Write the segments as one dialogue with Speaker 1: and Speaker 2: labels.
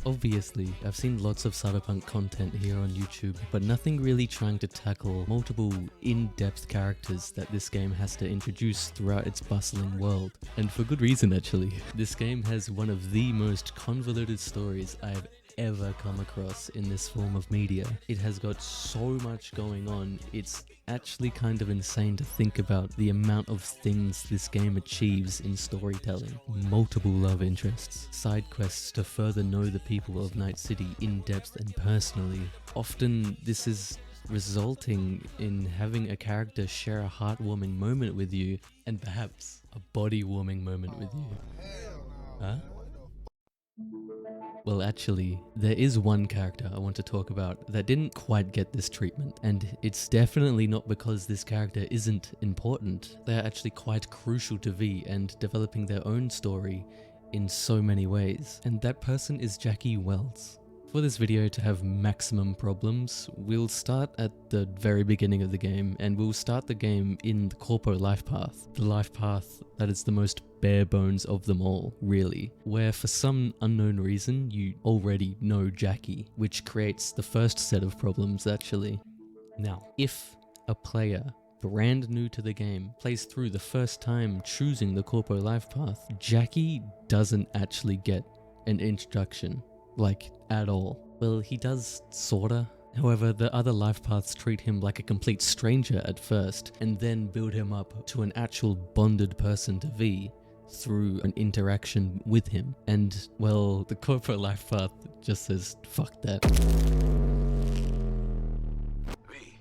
Speaker 1: Obviously, I've seen lots of Cyberpunk content here on YouTube, but nothing really trying to tackle multiple in-depth characters that this game has to introduce throughout its bustling world. And for good reason actually. This game has one of the most convoluted stories I've ever come across in this form of media. It has got so much going on, it's actually kind of insane to think about the amount of things this game achieves in storytelling. Multiple love interests, side quests to further know the people of Night City in depth and personally. Often this is resulting in having a character share a heartwarming moment with you and perhaps a body-warming moment with you. Huh? Well, actually, there is one character I want to talk about that didn't quite get this treatment, and it's definitely not because this character isn't important. They're actually quite crucial to V and developing their own story in so many ways, and that person is Jackie Wells. For this video to have maximum problems, we'll start at the very beginning of the game, and we'll start the game in the Corpo life path. The life path that is the most bare bones of them all, really, where for some unknown reason you already know Jackie, which creates the first set of problems actually. Now, if a player brand new to the game plays through the first time choosing the Corpo life path, Jackie doesn't actually get an introduction. Like, at all. Well, he does, sorta. However, the other life paths treat him like a complete stranger at first, and then build him up to an actual bonded person to V through an interaction with him. And, well, the corporate life path just says, fuck that.
Speaker 2: V,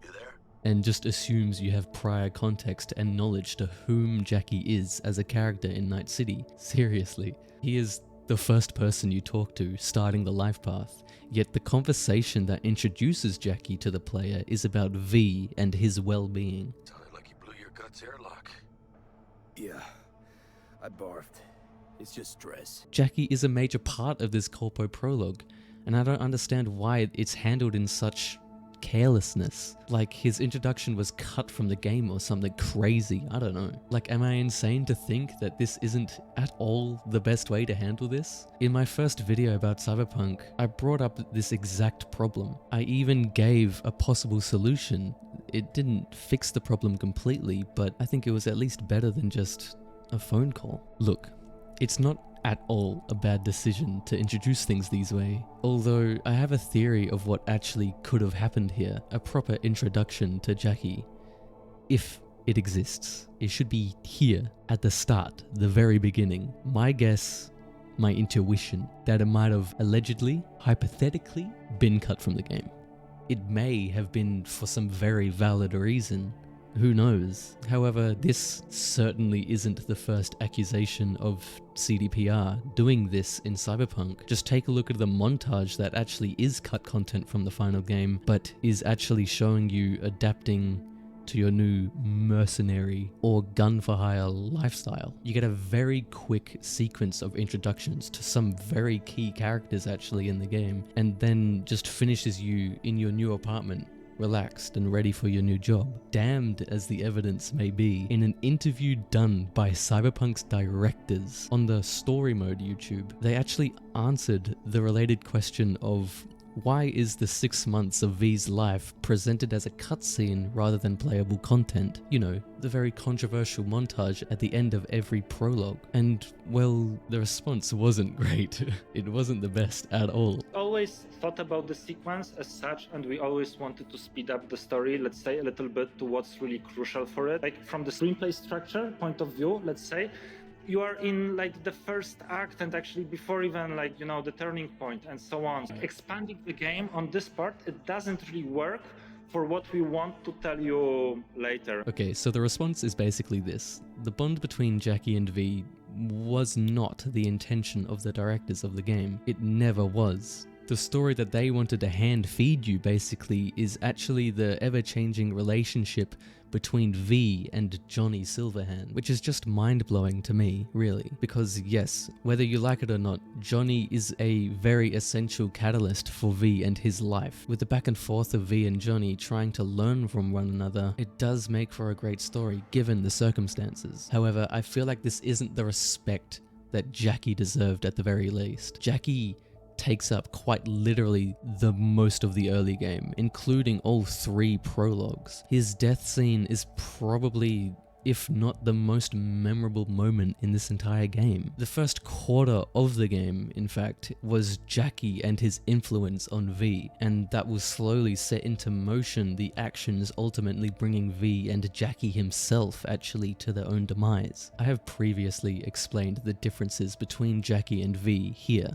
Speaker 2: you there?
Speaker 1: And just assumes you have prior context and knowledge to whom Jackie is as a character in Night City. Seriously, he is the first person you talk to starting the life path, yet the conversation that introduces Jackie to the player is about V and his well-being.
Speaker 2: Sounded like you blew your guts airlock.
Speaker 3: Yeah, I barfed. It's just stress.
Speaker 1: Jackie is a major part of this Corpo prologue, and I don't understand why it's handled in such carelessness. Like his introduction was cut from the game or something crazy, I don't know. Like, am I insane to think that this isn't at all the best way to handle this? In my first video about Cyberpunk, I brought up this exact problem. I even gave a possible solution. It didn't fix the problem completely, but I think it was at least better than just a phone call. Look, it's not at all a bad decision to introduce things these way, although I have a theory of what actually could have happened here. A proper introduction to Jackie, if it exists, it should be here at the start, the very beginning. My guess, my intuition, that it might have allegedly, hypothetically, been cut from the game. It may have been for some very valid reason. Who knows? However, this certainly isn't the first accusation of CDPR doing this in Cyberpunk. Just take a look at the montage that actually is cut content from the final game, but is actually showing you adapting to your new mercenary or gun-for-hire lifestyle. You get a very quick sequence of introductions to some very key characters actually in the game, and then just finishes you in your new apartment, relaxed and ready for your new job. Damned as the evidence may be, in an interview done by Cyberpunk's directors on the Story Mode YouTube, they actually answered the related question of why is the 6 months of V's life presented as a cutscene rather than playable content? You know, the very controversial montage at the end of every prologue. And, well, the response wasn't great. It wasn't the best at all.
Speaker 4: Always thought about the sequence as such, and we always wanted to speed up the story, let's say, a little bit to what's really crucial for it. Like from the screenplay structure point of view, let's say, you are in like the first act and actually before even like, you know, the turning point and so on. Expanding the game on this part, it doesn't really work for what we want to tell you later.
Speaker 1: Okay, so the response is basically this. The bond between Jackie and V was not the intention of the directors of the game. It never was. The story that they wanted to hand feed you basically is actually the ever-changing relationship between V and Johnny Silverhand, which is just mind-blowing to me, really. Because yes, whether you like it or not, Johnny is a very essential catalyst for V and his life. With the back and forth of V and Johnny trying to learn from one another, it does make for a great story given the circumstances. However, I feel like this isn't the respect that Jackie deserved at the very least. Jackie takes up quite literally the most of the early game, including all 3 prologues. His death scene is probably, if not the most memorable moment in this entire game. The first quarter of the game, in fact, was Jackie and his influence on V, and that will slowly set into motion the actions ultimately bringing V and Jackie himself actually to their own demise. I have previously explained the differences between Jackie and V here.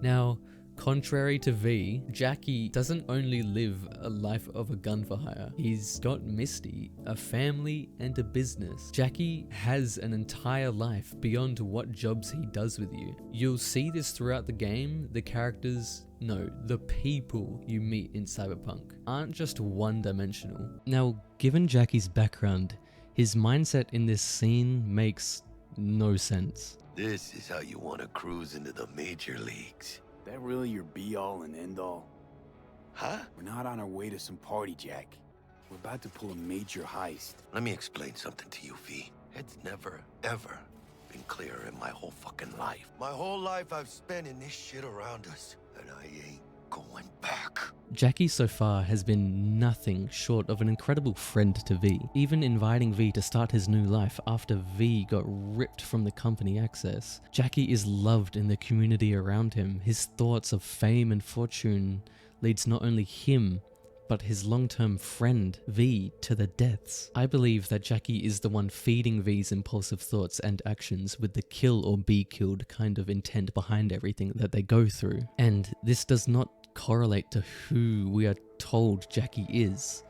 Speaker 1: Now, contrary to V, Jackie doesn't only live a life of a gun for hire. He's got Misty, a family, and a business. Jackie has an entire life beyond what jobs he does with you. You'll see this throughout the game. The characters, no, the people you meet in Cyberpunk aren't just one-dimensional. Now, given Jackie's background, his mindset in this scene makes no sense.
Speaker 2: This is how you want to cruise into the major leagues.
Speaker 3: That really your be-all and end-all?
Speaker 2: Huh?
Speaker 3: We're not on our way to some party, Jack. We're about to pull a major heist.
Speaker 2: Let me explain something to you, V. It's never, ever been clearer in my whole fucking life. My whole life I've spent in this shit around us, and I ain't going back.
Speaker 1: Jackie so far has been nothing short of an incredible friend to V, even inviting V to start his new life after V got ripped from the company access. Jackie is loved in the community around him. His thoughts of fame and fortune leads not only him, but his long-term friend, V, to the deaths. I believe that Jackie is the one feeding V's impulsive thoughts and actions with the kill or be killed kind of intent behind everything that they go through. And this does not correlate to who we are told Jackie is.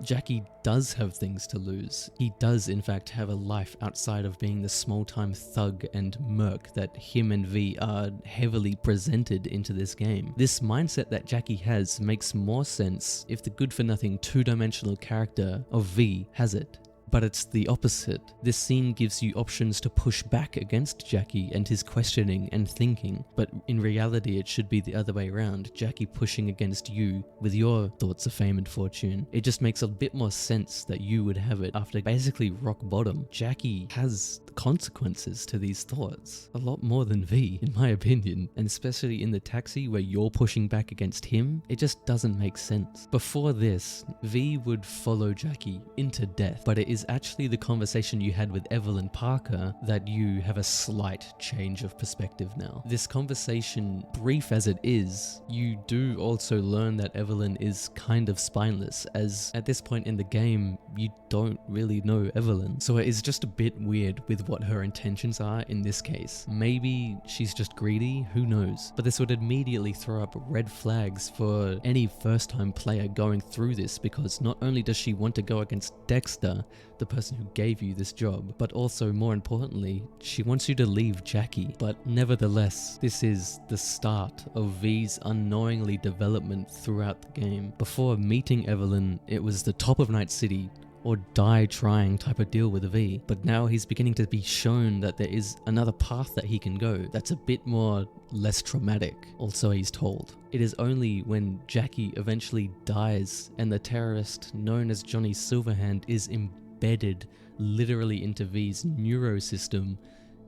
Speaker 1: Jackie does have things to lose. He does in fact have a life outside of being the small-time thug and merc that him and V are heavily presented into this game. This mindset that Jackie has makes more sense if the good-for-nothing two-dimensional character of V has it. But it's the opposite. This scene gives you options to push back against Jackie and his questioning and thinking, but in reality it should be the other way around, Jackie pushing against you with your thoughts of fame and fortune. It just makes a bit more sense that you would have it after basically rock bottom. Jackie has consequences to these thoughts, a lot more than V, in my opinion, and especially in the taxi where you're pushing back against him, it just doesn't make sense. Before this, V would follow Jackie into death, but it is actually the conversation you had with Evelyn Parker that you have a slight change of perspective now. This conversation, brief as it is, you do also learn that Evelyn is kind of spineless, as at this point in the game, you don't really know Evelyn. So it is just a bit weird with what her intentions are in this case. Maybe she's just greedy, who knows? But this would immediately throw up red flags for any first-time player going through this, because not only does she want to go against Dexter, the person who gave you this job, but also more importantly, she wants you to leave Jackie. But nevertheless, this is the start of V's unknowingly development throughout the game. Before meeting Evelyn, it was the top of Night City or die trying type of deal with V, but now he's beginning to be shown that there is another path that he can go that's a bit more less traumatic, also he's told. It is only when Jackie eventually dies and the terrorist known as Johnny Silverhand is embedded literally into V's neurosystem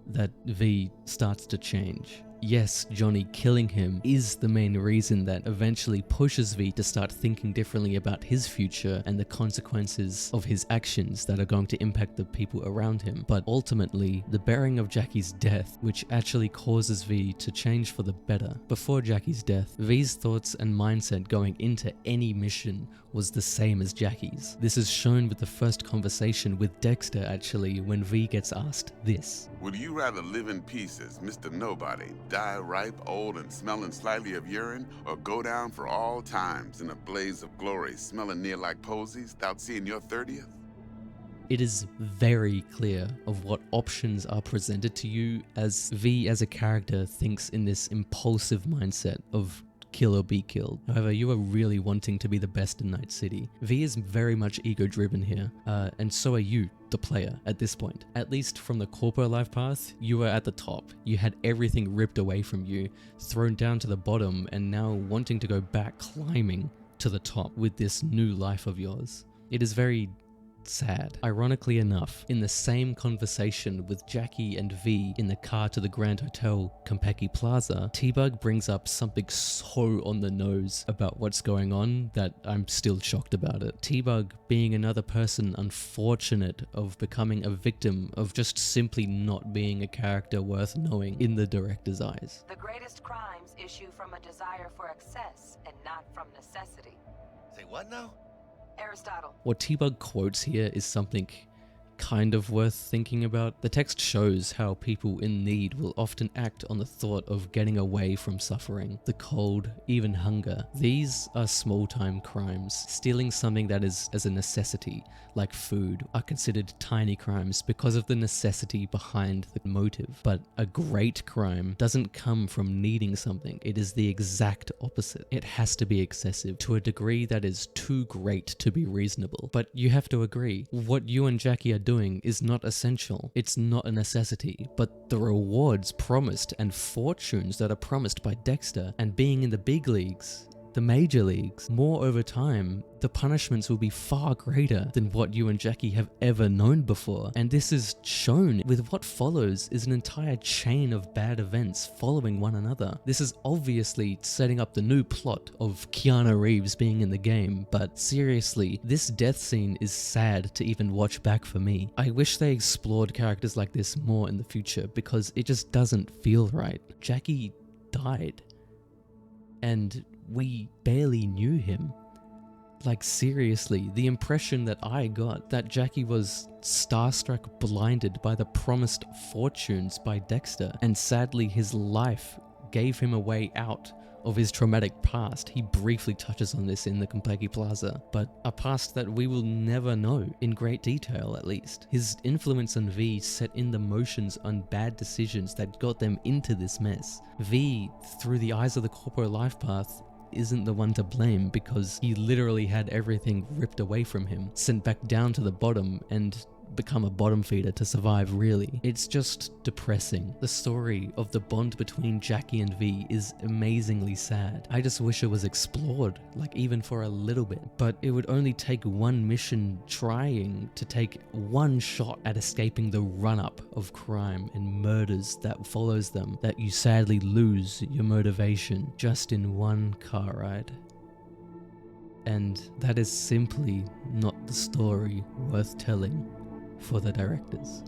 Speaker 1: that V starts to change. Yes, Johnny killing him is the main reason that eventually pushes V to start thinking differently about his future and the consequences of his actions that are going to impact the people around him. But ultimately, the bearing of Jackie's death, which actually causes V to change for the better. Before Jackie's death, V's thoughts and mindset going into any mission was the same as Jackie's. This is shown with the first conversation with Dexter actually, when V gets asked this.
Speaker 5: Would you rather live in pieces, Mr. Nobody, die ripe, old, and smelling slightly of urine, or go down for all times in a blaze of glory, smelling near like posies, without seeing your 30th?
Speaker 1: It is very clear of what options are presented to you as V as a character thinks in this impulsive mindset of kill or be killed. However, you are really wanting to be the best in Night City. V is very much ego-driven here, and so are you, the player, at this point. At least from the corpo life path, you were at the top. You had everything ripped away from you, thrown down to the bottom, and now wanting to go back climbing to the top with this new life of yours. It is very sad. Ironically enough, in the same conversation with Jackie and V in the car to the Grand Hotel Konpeki Plaza, T-Bug brings up something so on the nose about what's going on that I'm still shocked about it. T-Bug being another person unfortunate of becoming a victim of just simply not being a character worth knowing in the director's eyes.
Speaker 6: The greatest crimes issue from a desire for excess and not from necessity.
Speaker 2: Say what now?
Speaker 6: Aristotle.
Speaker 1: What T-Bug quotes here is something kind of worth thinking about. The text shows how people in need will often act on the thought of getting away from suffering, the cold, even hunger. These are small-time crimes. Stealing something that is as a necessity, like food, are considered tiny crimes because of the necessity behind the motive. But a great crime doesn't come from needing something. It is the exact opposite. It has to be excessive to a degree that is too great to be reasonable. But you have to agree, what you and Jackie are doing is not essential. It's not a necessity, but the rewards promised and fortunes that are promised by Dexter and being in the big leagues, the major leagues, more over time, the punishments will be far greater than what you and Jackie have ever known before. And this is shown with what follows is an entire chain of bad events following one another. This is obviously setting up the new plot of Keanu Reeves being in the game, but seriously, this death scene is sad to even watch back for me. I wish they explored characters like this more in the future because it just doesn't feel right. Jackie died, and we barely knew him. Like seriously, the impression that I got that Jackie was starstruck, blinded by the promised fortunes by Dexter, and sadly his life gave him a way out of his traumatic past. He briefly touches on this in the Konpeki Plaza, but a past that we will never know, in great detail at least. His influence on V set in the motions on bad decisions that got them into this mess. V, through the eyes of the corporate life path, isn't the one to blame because he literally had everything ripped away from him, sent back down to the bottom, and become a bottom feeder to survive, really. It's just depressing. The story of the bond between Jackie and V is amazingly sad. I just wish it was explored, like even for a little bit. But it would only take one mission trying to take one shot at escaping the run-up of crime and murders that follows them, that you sadly lose your motivation just in one car ride. And that is simply not the story worth telling for the directors.